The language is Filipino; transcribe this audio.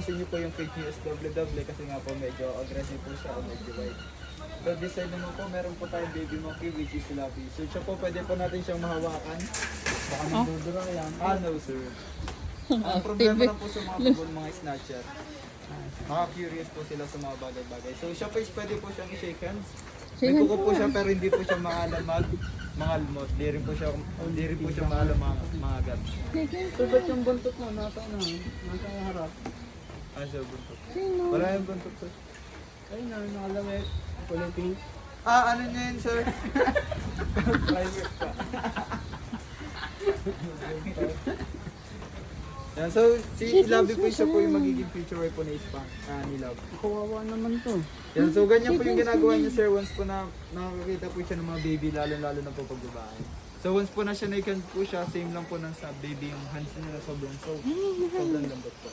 Kasi niyo po yung page niyo is double kasi nga po medyo aggressive po siya o medyo white. So this side naman po, meron po tayong baby monkey which is Lapi. So siya po, pwede po natin siyang mahawakan. Baka nagdudura yan. No sir. Ang problema lang po sa mga pabon, mga snatcher. Maka-curious po sila sa mga bagay-bagay. So siya po is pwede po siyang i-shake hands. May kuko po siya pero hindi po siya maalamag. Mga almot, di rin po siya maalamag mga gat. So ba't yung buntot mo? Nasa harap? Ano siya buntot? Wala yung buntot sir. Ay na, nakalamit. Kulay pink. Ano niya yun sir? Private pa. Yan, so si Labi po siya po yung magiging future wife po na ispa ni Love. Kawawa naman to. Yan, so ganyan po yung ginagawa niya sir once po na nakakakita po siya ng mga baby lalo na po pag babae. So once po na siya naked po siya, same lang po ng sa baby yung hands nila sobrang lambot po.